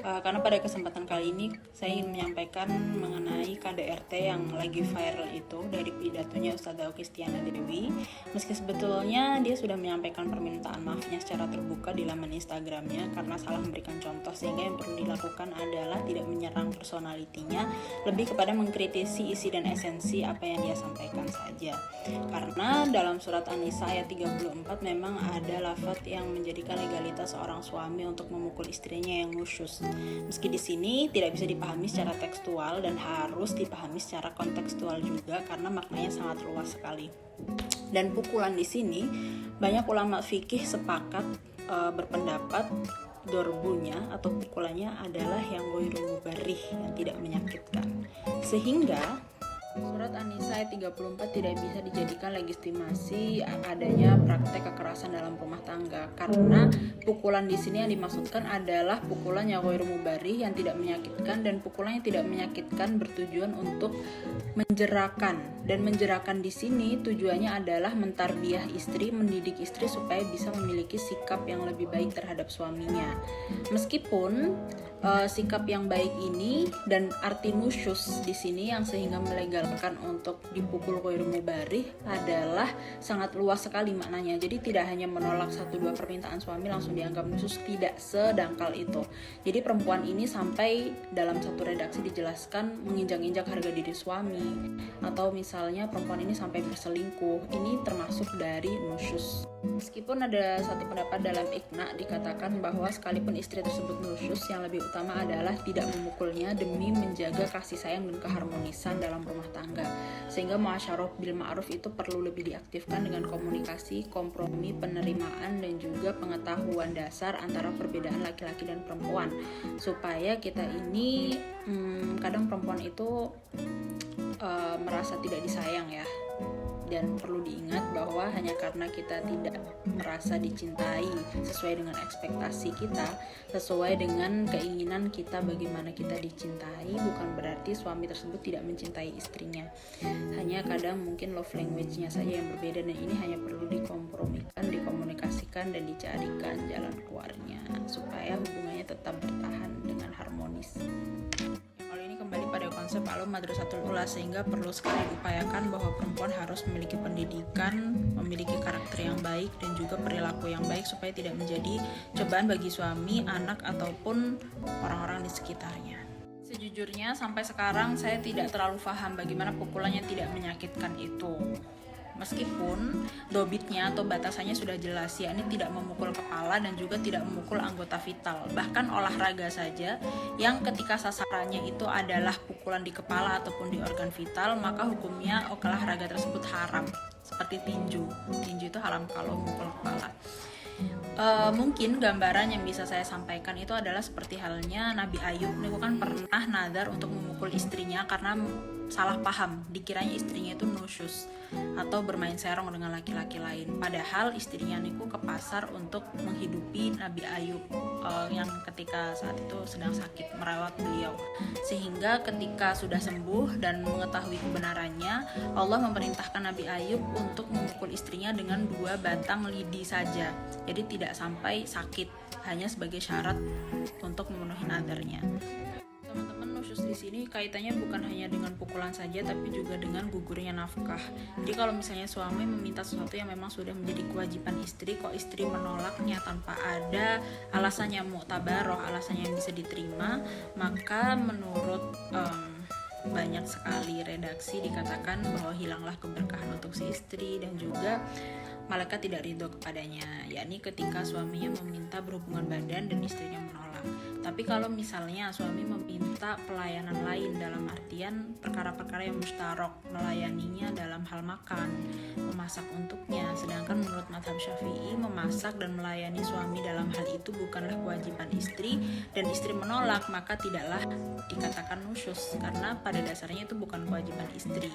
Karena pada kesempatan kali ini saya ingin menyampaikan mengenai KDRT yang lagi viral itu dari pidatonya Ustazah Okistiana Dewi. Meski sebetulnya dia sudah menyampaikan permintaan maafnya secara terbuka di laman Instagramnya karena salah memberikan contoh, sehingga yang perlu dilakukan adalah tidak menyerang personalitinya, lebih kepada mengkritisi isi dan esensi apa yang dia sampaikan saja. Karena dalam surat An-Nisa ayat 34 memang ada lafaz yang menjadikan legalitas seorang suami untuk memukul istrinya yang nusyus. Meski di sini tidak bisa dipahami secara tekstual dan harus dipahami secara kontekstual juga karena maknanya sangat luas sekali. Dan pukulan di sini banyak ulama fikih sepakat berpendapat dorbunya atau pukulannya adalah yang ghairu mubarrih, yang tidak menyakitkan. Sehingga surat An-Nisa ayat 34 tidak bisa dijadikan legitimasi adanya praktek kekerasan dalam rumah tangga, karena pukulan di sini yang dimaksudkan adalah pukulan yang ghairu mubarrih, yang tidak menyakitkan, dan pukulan yang tidak menyakitkan bertujuan untuk menjerakan. Dan menjerakan di sini tujuannya adalah mentarbiyah istri, mendidik istri supaya bisa memiliki sikap yang lebih baik terhadap suaminya. Meskipun sikap yang baik ini dan arti nusyus di sini yang sehingga melegalkan untuk dipukul ghairu mubarrih adalah sangat luas sekali maknanya. Jadi tidak hanya menolak 1-2 permintaan suami langsung dianggap nusyus, tidak sedangkal itu. Jadi perempuan ini sampai dalam satu redaksi dijelaskan menginjak-injak harga diri suami, atau misalnya perempuan ini sampai berselingkuh, ini termasuk dari nusyus. Meskipun ada satu pendapat dalam Iqna dikatakan bahwa sekalipun istri tersebut nusyus, yang lebih utama adalah tidak memukulnya demi menjaga kasih sayang dan keharmonisan dalam rumah tangga. Sehingga muasyarah bil ma'ruf itu perlu lebih diaktifkan dengan komunikasi, kompromi, penerimaan, dan juga pengetahuan dasar antara perbedaan laki-laki dan perempuan. Supaya kita ini kadang perempuan itu merasa tidak disayang ya. Dan perlu diingat bahwa hanya karena kita tidak merasa dicintai sesuai dengan ekspektasi kita, sesuai dengan keinginan kita bagaimana kita dicintai, bukan berarti suami tersebut tidak mencintai istrinya. Hanya kadang mungkin love language-nya saja yang berbeda, dan ini hanya perlu dikompromikan, dikomunikasikan, dan dicarikan jalan keluarnya supaya hubungannya tetap bertahan dengan harmonis. Kembali pada konsep Alum Madrasatul Ula, sehingga perlu sekali diupayakan bahwa perempuan harus memiliki pendidikan, memiliki karakter yang baik, dan juga perilaku yang baik supaya tidak menjadi cobaan bagi suami, anak, ataupun orang-orang di sekitarnya. Sejujurnya sampai sekarang saya tidak terlalu paham bagaimana pukulannya tidak menyakitkan itu. Meskipun dobitnya atau batasannya sudah jelas, yakni tidak memukul kepala dan juga tidak memukul anggota vital. Bahkan olahraga saja yang ketika sasarannya itu adalah pukulan di kepala ataupun di organ vital, maka hukumnya olahraga tersebut haram. Seperti tinju itu haram kalau memukul kepala. Mungkin gambaran yang bisa saya sampaikan itu adalah seperti halnya Nabi Ayub. Ini kan pernah nadar untuk memukul istrinya karena salah paham, dikiranya istrinya itu nusyus atau bermain serong dengan laki-laki lain. Padahal istrinya niku ke pasar untuk menghidupi Nabi Ayub yang ketika saat itu sedang sakit, merawat beliau. Sehingga ketika sudah sembuh dan mengetahui kebenarannya, Allah memerintahkan Nabi Ayub untuk memukul istrinya dengan 2 batang lidi saja. Jadi tidak sampai sakit, hanya sebagai syarat untuk memenuhi nadarnya. Teman-teman, nusyus di sini kaitannya bukan hanya dengan pukulan saja, tapi juga dengan gugurnya nafkah. Jadi kalau misalnya suami meminta sesuatu yang memang sudah menjadi kewajiban istri, kok istri menolaknya tanpa ada alasan yang mu'tabaroh, alasan yang bisa diterima, maka menurut banyak sekali redaksi dikatakan bahwa hilanglah keberkahan untuk si istri, dan juga malaikat tidak ridho kepadanya, yakni ketika suaminya meminta berhubungan badan dan istrinya menolak. Tapi kalau misalnya suami meminta pelayanan lain dalam artian perkara-perkara yang mustarok, melayaninya dalam hal makan, memasak untuknya, sedangkan menurut mazhab Syafi'i memasak dan melayani suami dalam hal itu bukanlah kewajiban istri, dan istri menolak, maka tidaklah dikatakan nusyus karena pada dasarnya itu bukan kewajiban istri.